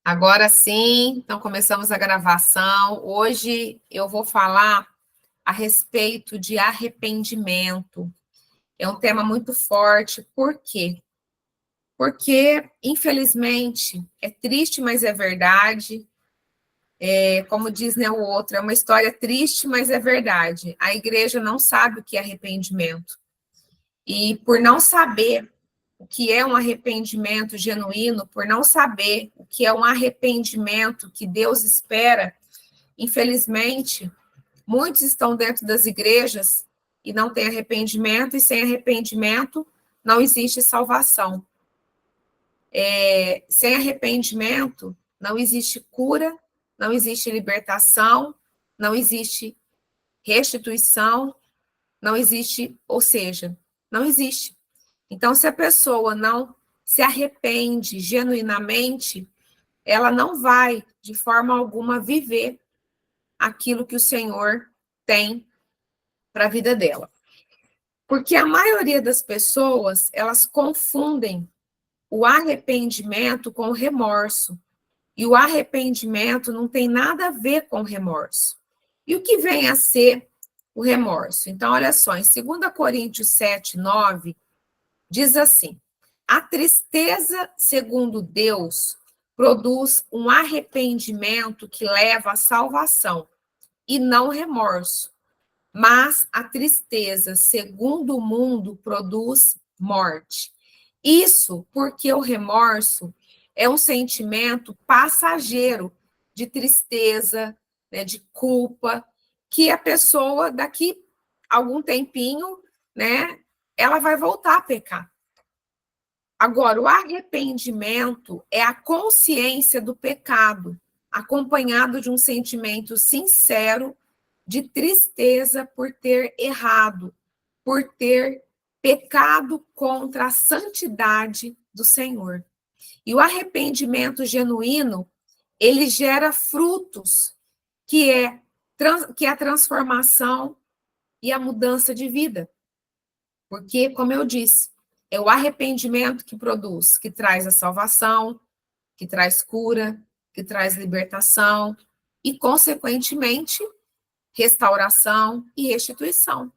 Agora sim, então começamos a gravação. Hoje eu vou falar a respeito de arrependimento. É um tema muito forte. Por quê? Porque, infelizmente, é triste, mas é verdade. Como diz, né, o outro, é uma história triste, mas é verdade. A igreja não sabe o que é arrependimento. E por não saber o que é um arrependimento genuíno, por não saber o que é um arrependimento que Deus espera, infelizmente, muitos estão dentro das igrejas e não têm arrependimento, e sem arrependimento não existe salvação. Sem arrependimento não existe cura, não existe libertação, não existe restituição, não existe, ou seja, não existe. Então, se a pessoa não se arrepende genuinamente, ela não vai, de forma alguma, viver aquilo que o Senhor tem para a vida dela. Porque a maioria das pessoas, elas confundem o arrependimento com o remorso. E o arrependimento não tem nada a ver com remorso. E o que vem a ser o remorso? Então, olha só, em 2 Coríntios 7, 9, diz assim: a tristeza, segundo Deus, produz um arrependimento que leva à salvação, e não remorso. Mas a tristeza, segundo o mundo, produz morte. Isso porque o remorso é um sentimento passageiro de tristeza, né, de culpa, que a pessoa, daqui a algum tempinho, né, ela vai voltar a pecar. Agora, o arrependimento é a consciência do pecado, acompanhado de um sentimento sincero de tristeza por ter errado, por ter pecado contra a santidade do Senhor. E o arrependimento genuíno, ele gera frutos, que é a transformação e a mudança de vida. Porque, como eu disse, é o arrependimento que produz, que traz a salvação, que traz cura, que traz libertação e, consequentemente, restauração e restituição.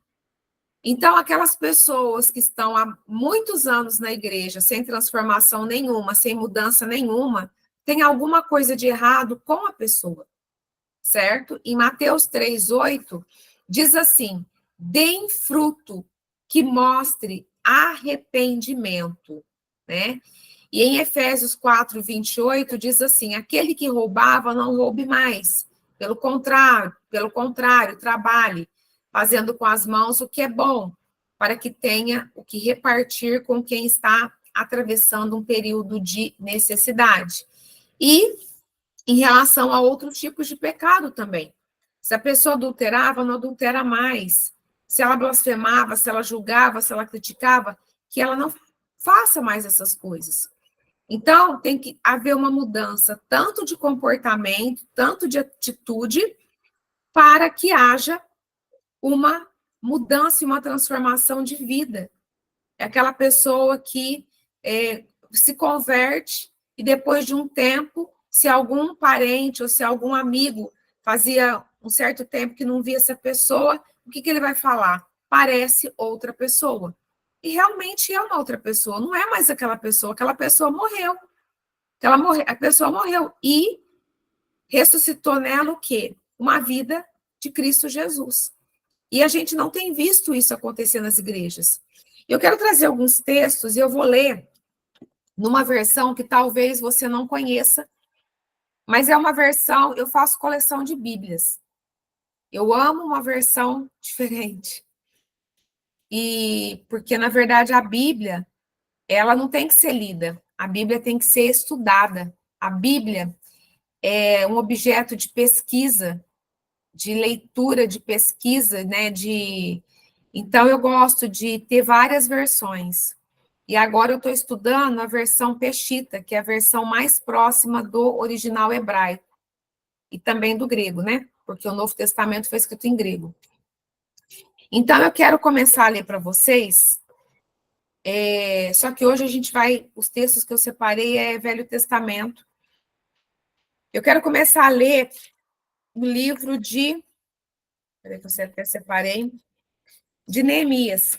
Então, aquelas pessoas que estão há muitos anos na igreja, sem transformação nenhuma, sem mudança nenhuma, tem alguma coisa de errado com a pessoa, certo? Em Mateus 3:8, diz assim: deem fruto que mostre arrependimento, né? E em Efésios 4:28 diz assim: aquele que roubava, não roube mais. Pelo contrário, trabalhe, fazendo com as mãos o que é bom, para que tenha o que repartir com quem está atravessando um período de necessidade. E em relação a outros tipos de pecado também. Se a pessoa adulterava, não adultera mais. Se ela blasfemava, se ela julgava, se ela criticava, que ela não faça mais essas coisas. Então, tem que haver uma mudança tanto de comportamento, tanto de atitude, para que haja uma mudança e uma transformação de vida. É aquela pessoa que se converte e depois de um tempo, se algum parente ou se algum amigo fazia um certo tempo que não via essa pessoa, o que ele vai falar? Parece outra pessoa. E realmente é uma outra pessoa, não é mais aquela pessoa morreu. A pessoa morreu e ressuscitou nela o quê? Uma vida de Cristo Jesus. E a gente não tem visto isso acontecer nas igrejas. Eu quero trazer alguns textos e eu vou ler numa versão que talvez você não conheça, mas é uma versão, eu faço coleção de Bíblias. Eu amo uma versão diferente. E porque, na verdade, a Bíblia, ela não tem que ser lida, a Bíblia tem que ser estudada. A Bíblia é um objeto de pesquisa, de leitura, de pesquisa, né? Então, eu gosto de ter várias versões. E agora eu estou estudando a versão Peshitta, que é a versão mais próxima do original hebraico. E também do grego, né? Porque o Novo Testamento foi escrito em grego. Então, eu quero começar a ler para vocês. Só que hoje a gente vai... Os textos que eu separei é Velho Testamento. Eu quero começar a ler o livro de... Peraí que eu até separei. De Neemias,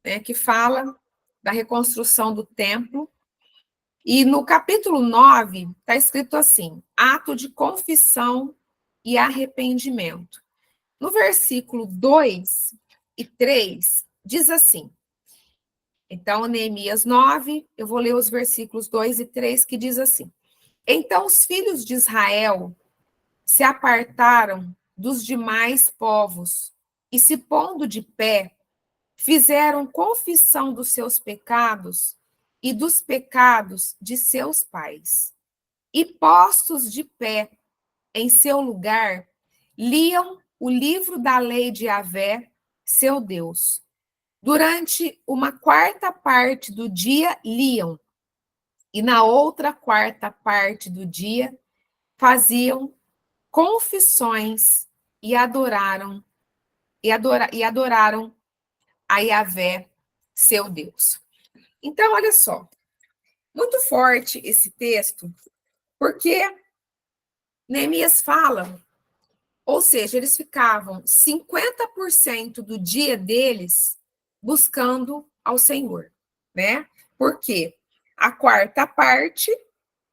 né, que fala da reconstrução do templo. E no capítulo 9, está escrito assim: ato de confissão e arrependimento. No versículo 2 e 3, diz assim. Então, Neemias 9, eu vou ler os versículos 2 e 3, que diz assim: então os filhos de Israel se apartaram dos demais povos e, se pondo de pé, fizeram confissão dos seus pecados e dos pecados de seus pais. E, postos de pé em seu lugar, liam o livro da lei de Yahvé, seu Deus. Durante uma quarta parte do dia, liam, e na outra quarta parte do dia, faziam confissões e adoraram a Yahvé, seu Deus. Então, olha só, muito forte esse texto, porque Neemias fala, ou seja, eles ficavam 50% do dia deles buscando ao Senhor, né? Porque a quarta parte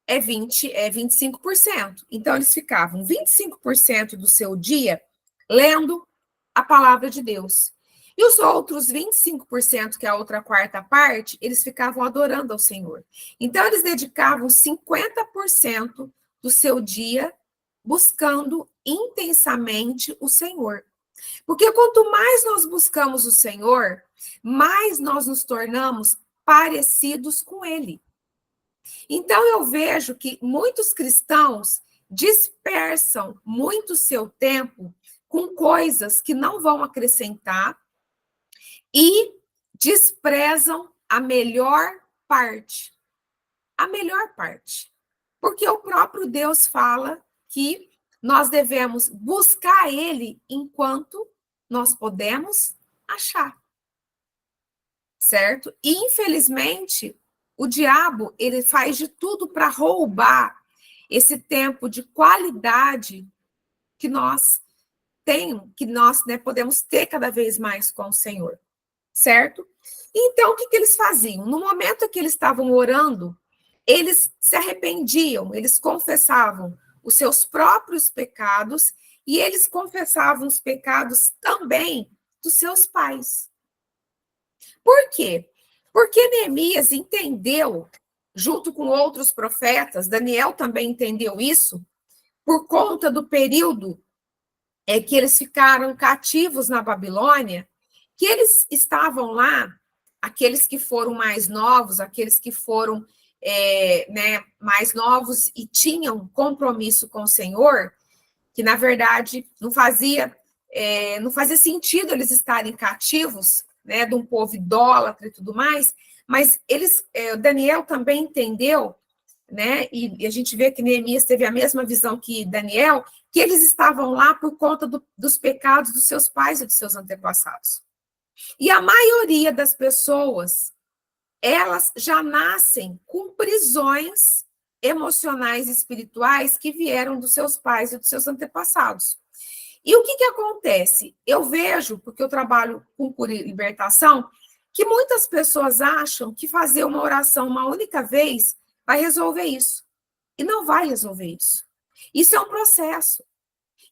é 25%. Então, eles ficavam 25% do seu dia lendo a palavra de Deus. E os outros 25%, que é a outra quarta parte, eles ficavam adorando ao Senhor. Então, eles dedicavam 50% do seu dia buscando intensamente o Senhor. Porque quanto mais nós buscamos o Senhor, mais nós nos tornamos parecidos com Ele. Então, eu vejo que muitos cristãos dispersam muito seu tempo com coisas que não vão acrescentar e desprezam a melhor parte. A melhor parte. Porque o próprio Deus fala que nós devemos buscar Ele enquanto nós podemos achar. Certo? E, infelizmente, o diabo, ele faz de tudo para roubar esse tempo de qualidade que nós podemos ter cada vez mais com o Senhor, certo? Então, o que eles faziam? No momento que eles estavam orando, eles se arrependiam, eles confessavam os seus próprios pecados e eles confessavam os pecados também dos seus pais. Por quê? Porque Neemias entendeu, junto com outros profetas, Daniel também entendeu isso, por conta do período que eles ficaram cativos na Babilônia, que eles estavam lá, aqueles que foram mais novos, aqueles que foram mais novos e tinham compromisso com o Senhor, que na verdade não fazia sentido eles estarem cativos, né, de um povo idólatra e tudo mais, mas Daniel também entendeu, né, e a gente vê que Neemias teve a mesma visão que Daniel, que eles estavam lá por conta dos pecados dos seus pais e dos seus antepassados. E a maioria das pessoas, elas já nascem com prisões emocionais e espirituais que vieram dos seus pais e dos seus antepassados. E o que acontece? Eu vejo, porque eu trabalho com cura e libertação, que muitas pessoas acham que fazer uma oração uma única vez vai resolver isso. E não vai resolver isso. Isso é um processo.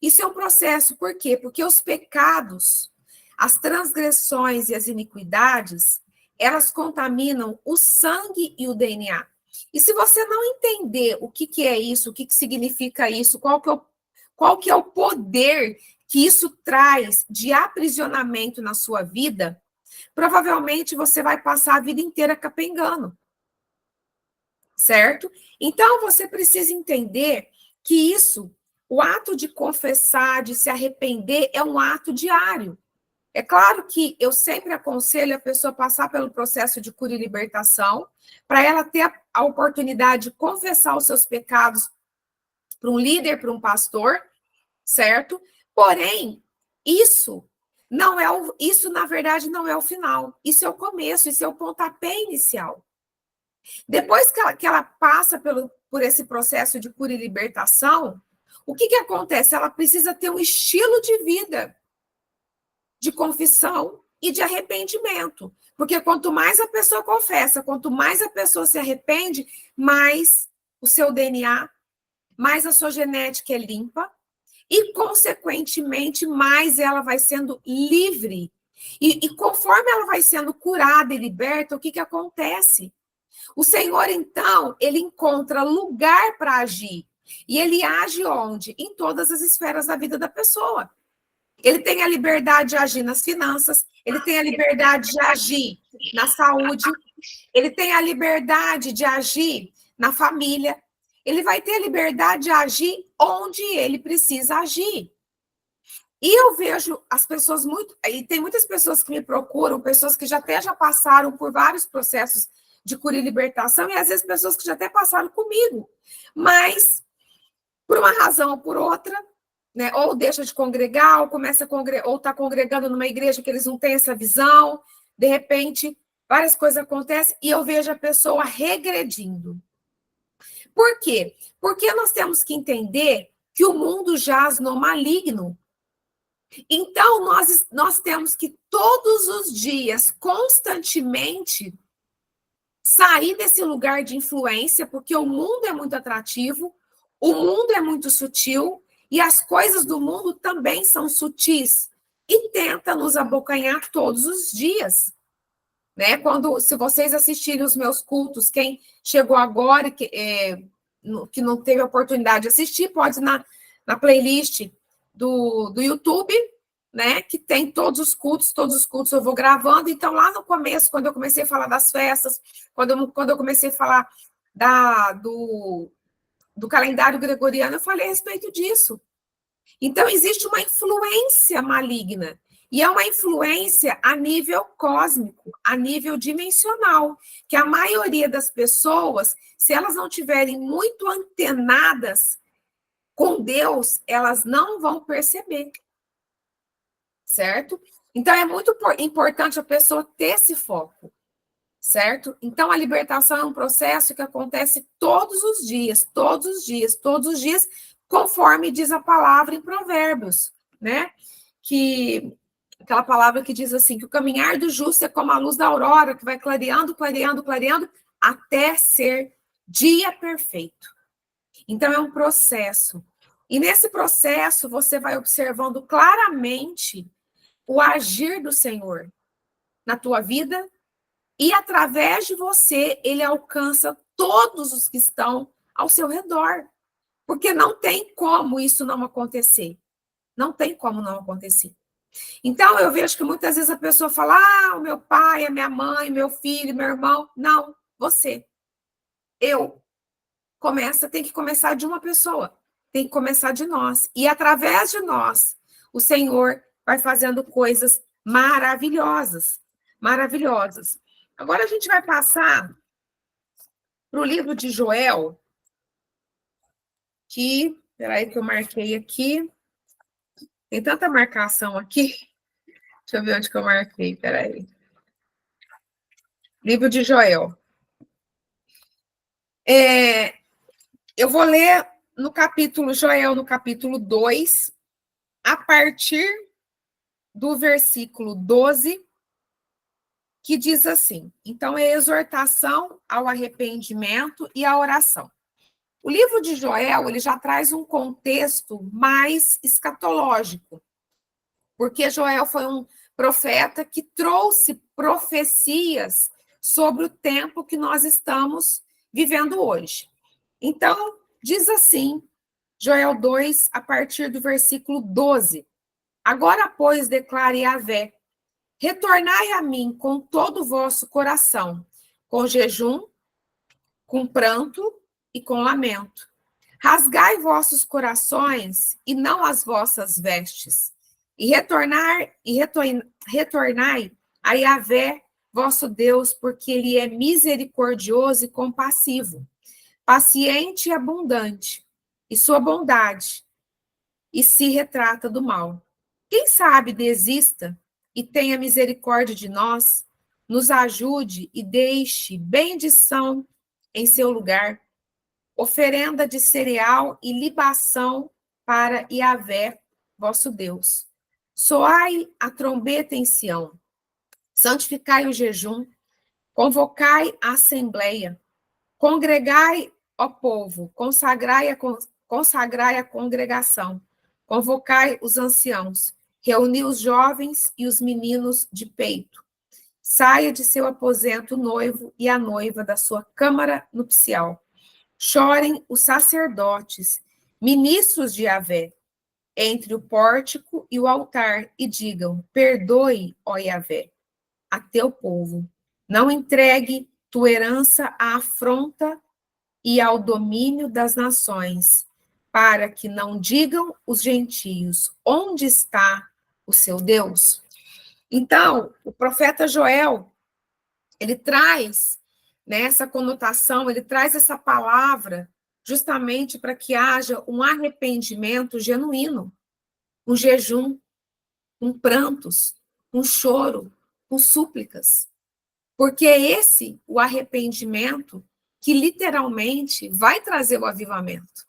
Isso é um processo, por quê? Porque os pecados, as transgressões e as iniquidades, elas contaminam o sangue e o DNA. E se você não entender o que é isso, o que significa isso, qual que é o poder que isso traz de aprisionamento na sua vida, provavelmente você vai passar a vida inteira capengando. Certo? Então, você precisa entender que o ato de confessar, de se arrepender, é um ato diário. É claro que eu sempre aconselho a pessoa passar pelo processo de cura e libertação, para ela ter a oportunidade de confessar os seus pecados para um líder, para um pastor, certo? Porém, isso na verdade não é o final. Isso é o começo, isso é o pontapé inicial. Depois que ela passa por esse processo de cura e libertação, o que acontece? Ela precisa ter um estilo de vida de confissão e de arrependimento. Porque quanto mais a pessoa confessa, quanto mais a pessoa se arrepende, mais o seu DNA, mais a sua genética é limpa e, consequentemente, mais ela vai sendo livre. E conforme ela vai sendo curada e liberta, o que acontece? O Senhor, então, ele encontra lugar para agir. E ele age onde? Em todas as esferas da vida da pessoa. Ele tem a liberdade de agir nas finanças, ele tem a liberdade de agir na saúde, ele tem a liberdade de agir na família, ele vai ter a liberdade de agir onde ele precisa agir. E eu vejo as pessoas muito... E tem muitas pessoas que me procuram, pessoas que já passaram por vários processos de cura e libertação, e às vezes pessoas que já até passaram comigo, mas por uma razão ou por outra, né, ou deixa de congregar, ou começa a congregar, ou está congregando numa igreja que eles não têm essa visão, de repente, várias coisas acontecem, e eu vejo a pessoa regredindo. Por quê? Porque nós temos que entender que o mundo jaz no maligno. Então, nós temos que todos os dias, constantemente, sair desse lugar de influência, porque o mundo é muito atrativo, o mundo é muito sutil, e as coisas do mundo também são sutis, e tenta nos abocanhar todos os dias. Né? Se vocês assistirem os meus cultos, quem chegou agora, que não teve a oportunidade de assistir, pode ir na playlist do YouTube, né, que tem todos os cultos eu vou gravando. Então, lá no começo, quando eu comecei a falar das festas, quando eu comecei a falar do calendário gregoriano, eu falei a respeito disso. Então, existe uma influência maligna, e é uma influência a nível cósmico, a nível dimensional, que a maioria das pessoas, se elas não tiverem muito antenadas com Deus, elas não vão perceber. Certo? Então, é muito importante a pessoa ter esse foco, certo? Então, a libertação é um processo que acontece todos os dias, conforme diz a palavra em Provérbios, né? Aquela palavra que diz assim, que o caminhar do justo é como a luz da aurora, que vai clareando, clareando, clareando, até ser dia perfeito. Então, é um processo. E nesse processo, você vai observando claramente o agir do Senhor na tua vida, e através de você, ele alcança todos os que estão ao seu redor. Porque não tem como isso não acontecer. Não tem como não acontecer. Então, eu vejo que muitas vezes a pessoa fala, o meu pai, a minha mãe, meu filho, meu irmão. Não, você. Tem que começar de uma pessoa. Tem que começar de nós. E através de nós, o Senhor vai fazendo coisas maravilhosas. Maravilhosas. Agora a gente vai passar para o livro de Joel, peraí que eu marquei aqui. Tem tanta marcação aqui. Deixa eu ver onde que eu marquei, peraí. Livro de Joel. Eu vou ler Joel, no capítulo 2, a partir do versículo 12, que diz assim, então é exortação ao arrependimento e à oração. O livro de Joel, ele já traz um contexto mais escatológico, porque Joel foi um profeta que trouxe profecias sobre o tempo que nós estamos vivendo hoje. Então, diz assim, Joel 2, a partir do versículo 12. Agora, pois, declare Yahvé, retornai a mim com todo o vosso coração, com jejum, com pranto e com lamento. Rasgai vossos corações e não as vossas vestes, e retornai a Yahvé, vosso Deus, porque ele é misericordioso e compassivo, paciente e abundante, e sua bondade, e se retrata do mal. Quem sabe desista e tenha misericórdia de nós, nos ajude e deixe bendição em seu lugar, oferenda de cereal e libação para Yahvé, vosso Deus. Soai a trombeta em Sião, santificai o jejum, convocai a assembleia, congregai, ó povo, consagrai a congregação, convocai os anciãos, reuni os jovens e os meninos de peito. Saia de seu aposento o noivo e a noiva da sua câmara nupcial. Chorem os sacerdotes, ministros de Yahvé, entre o pórtico e o altar, e digam: perdoe, ó Yahvé, a teu povo. Não entregue tua herança à afronta e ao domínio das nações, para que não digam os gentios: onde está o seu Deus? Então, o profeta Joel, ele traz, né, essa conotação, ele traz essa palavra justamente para que haja um arrependimento genuíno, um jejum, com prantos, com choro, com súplicas. Porque é esse o arrependimento que literalmente vai trazer o avivamento.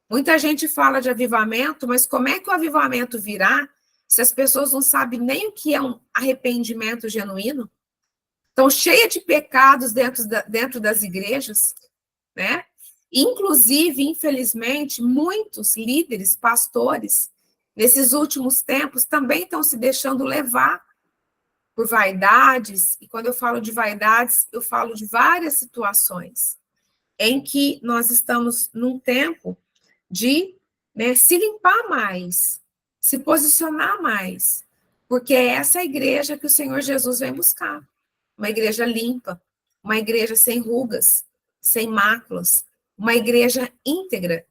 Muita gente fala de avivamento, mas como é que o avivamento virá se as pessoas não sabem nem o que é um arrependimento genuíno? Estão cheias de pecados dentro das igrejas, né? Inclusive, infelizmente, muitos líderes, pastores, nesses últimos tempos, também estão se deixando levar por vaidades, e quando eu falo de vaidades, eu falo de várias situações em que nós estamos num tempo de, né, se limpar mais, se posicionar mais, porque é essa igreja que o Senhor Jesus vem buscar, uma igreja limpa, uma igreja sem rugas, sem máculas, uma igreja íntegra,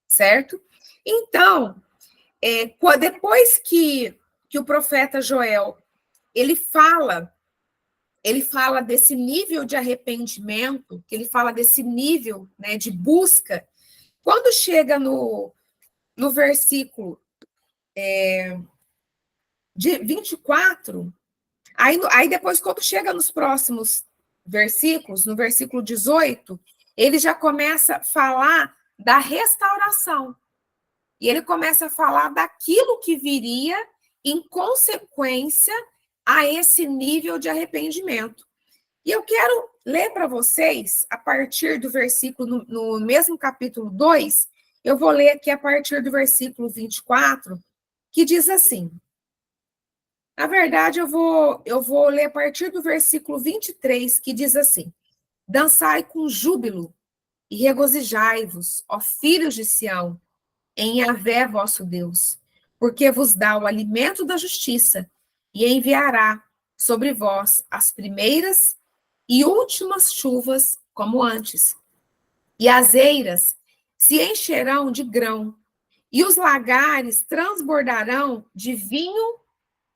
certo? Então, depois que o profeta Joel, ele fala desse nível de arrependimento, que ele fala desse nível, né, de busca. Quando chega no versículo de 24, aí depois, quando chega nos próximos versículos, no versículo 18, ele já começa a falar da restauração. E ele começa a falar daquilo que viria em consequência a esse nível de arrependimento. E eu quero ler para vocês, a partir do versículo, no mesmo capítulo 2, eu vou ler aqui a partir do versículo 24, que diz assim. Na verdade, eu vou ler a partir do versículo 23, que diz assim: dançai com júbilo e regozijai-vos, ó filhos de Sião, em Yahvé vosso Deus, porque vos dá o alimento da justiça e enviará sobre vós as primeiras e últimas chuvas como antes. E as eiras se encherão de grão, e os lagares transbordarão de vinho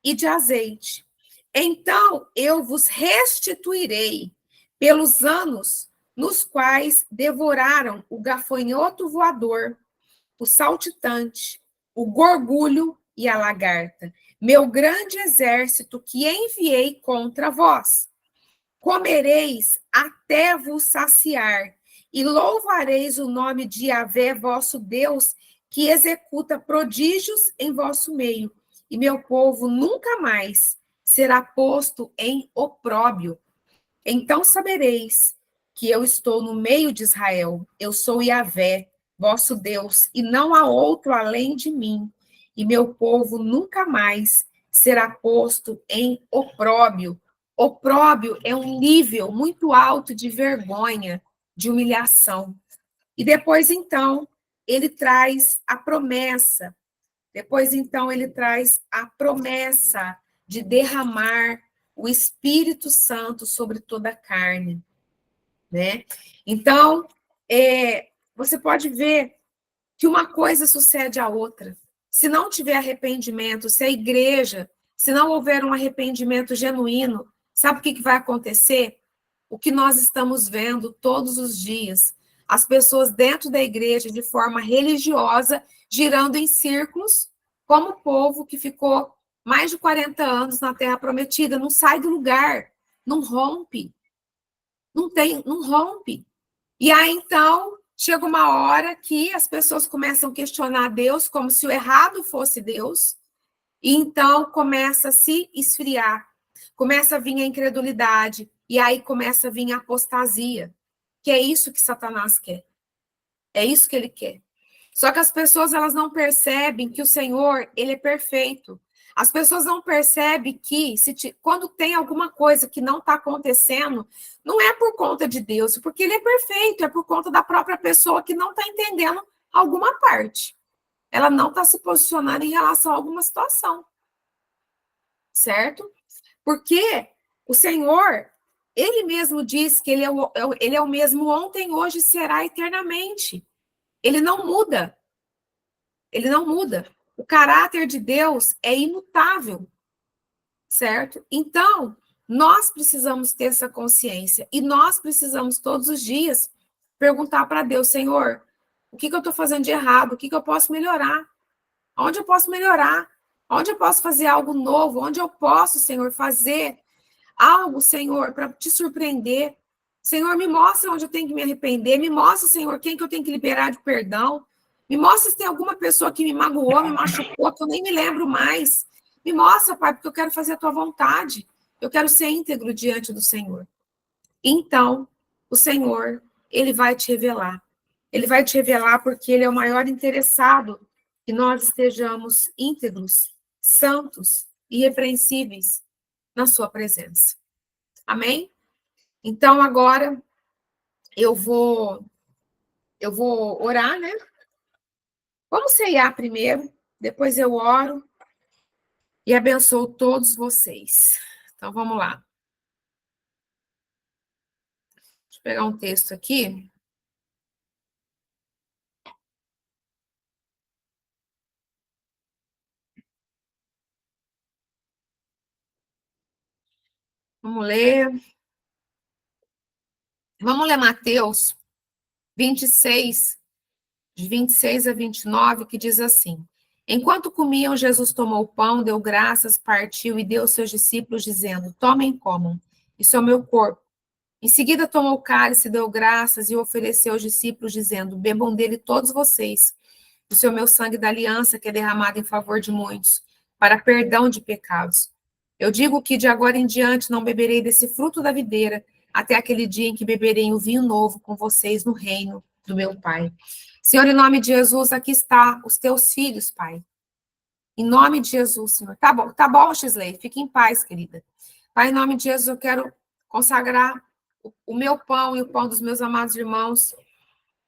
e de azeite. Então eu vos restituirei pelos anos nos quais devoraram o gafanhoto voador, o saltitante, o gorgulho e a lagarta, meu grande exército que enviei contra vós. Comereis até vos saciar, e louvareis o nome de Yahvé, vosso Deus, que executa prodígios em vosso meio, e meu povo nunca mais será posto em opróbio. Então sabereis que eu estou no meio de Israel, eu sou Yahvé, vosso Deus, e não há outro além de mim, e meu povo nunca mais será posto em opróbio. Opróbio é um nível muito alto de vergonha, de humilhação. E depois, então, ele traz a promessa. Depois, então, ele traz a promessa de derramar o Espírito Santo sobre toda a carne, né? Então, você pode ver que uma coisa sucede à outra. Se não tiver arrependimento, se a igreja, se não houver um arrependimento genuíno, sabe o que vai acontecer? O que nós estamos vendo todos os dias. As pessoas dentro da igreja, de forma religiosa, girando em círculos, como o povo que ficou mais de 40 anos na Terra Prometida, não sai do lugar, não rompe. Não rompe. E aí, então, chega uma hora que as pessoas começam a questionar Deus como se o errado fosse Deus, e então começa a se esfriar, começa a vir a incredulidade, e aí começa a vir a apostasia, que é isso que Satanás quer. É isso que ele quer. Só que as pessoas elas não percebem que o Senhor, ele é perfeito. As pessoas não percebem que quando tem alguma coisa que não está acontecendo, não é por conta de Deus, porque ele é perfeito, é por conta da própria pessoa que não está entendendo alguma parte. Ela não está se posicionando em relação a alguma situação, certo? Porque o Senhor, ele mesmo diz que ele é o mesmo ontem, hoje e será eternamente. Ele não muda. Ele não muda. O caráter de Deus é imutável, certo? Então, nós precisamos ter essa consciência e nós precisamos todos os dias perguntar para Deus, Senhor, o que eu estou fazendo de errado? O que eu posso melhorar? Onde eu posso melhorar? Onde eu posso fazer algo novo? Onde eu posso, Senhor, fazer algo, Senhor, para te surpreender? Senhor, me mostra onde eu tenho que me arrepender. Me mostra, Senhor, quem que eu tenho que liberar de perdão. Me mostra se tem alguma pessoa que me magoou, me machucou, que eu nem me lembro mais. Me mostra, Pai, porque eu quero fazer a tua vontade. Eu quero ser íntegro diante do Senhor. Então, o Senhor, ele vai te revelar. Ele vai te revelar porque ele é o maior interessado que nós estejamos íntegros, santos e irrepreensíveis na sua presença. Amém? Então, agora eu vou orar, né? Vamos ceiar primeiro, depois eu oro e abençoo todos vocês. Então, vamos lá. Deixa eu pegar um texto aqui. Vamos ler. Vamos ler Mateus 26, de 26 a 29, que diz assim: Enquanto comiam, Jesus tomou o pão, deu graças, partiu e deu aos seus discípulos, dizendo: Tomem e comam, isso é o meu corpo. Em seguida, tomou o cálice, deu graças e o ofereceu aos discípulos, dizendo: Bebam dele todos vocês, isso é o meu sangue da aliança, que é derramado em favor de muitos, para perdão de pecados. Eu digo que de agora em diante não beberei desse fruto da videira, até aquele dia em que beberei o vinho novo com vocês no reino do meu Pai. Senhor, em nome de Jesus, aqui está os teus filhos, Pai. Em nome de Jesus, Senhor. Tá bom, Shisley, fique em paz, querida. Pai, em nome de Jesus, eu quero consagrar o meu pão e o pão dos meus amados irmãos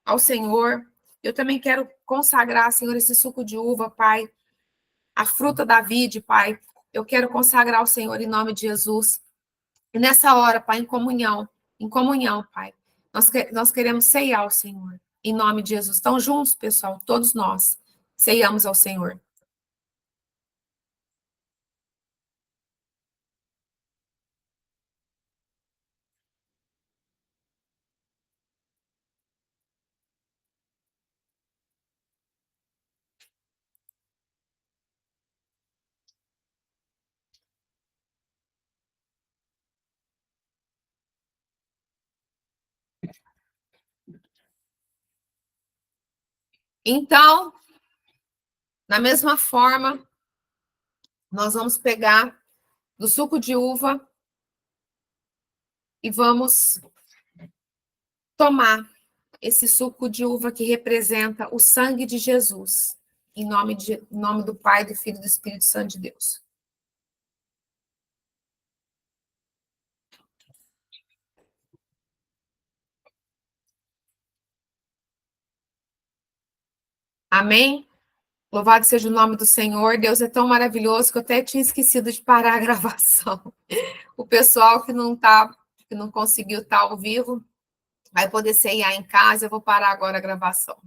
ao Senhor. Eu também quero consagrar, Senhor, esse suco de uva, Pai, a fruta da vide, Pai. Eu quero consagrar ao Senhor em nome de Jesus. E nessa hora, Pai, em comunhão, Pai, nós queremos ceiar ao Senhor, em nome de Jesus. Estão juntos, pessoal, todos nós ceiamos ao Senhor. Então, da mesma forma, nós vamos pegar do suco de uva e vamos tomar esse suco de uva que representa o sangue de Jesus, em nome do Pai, do Filho e do Espírito Santo de Deus. Amém? Louvado seja o nome do Senhor. Deus é tão maravilhoso que eu até tinha esquecido de parar a gravação. O pessoal que não conseguiu estar ao vivo, vai poder ceiar em casa. Eu vou parar agora a gravação.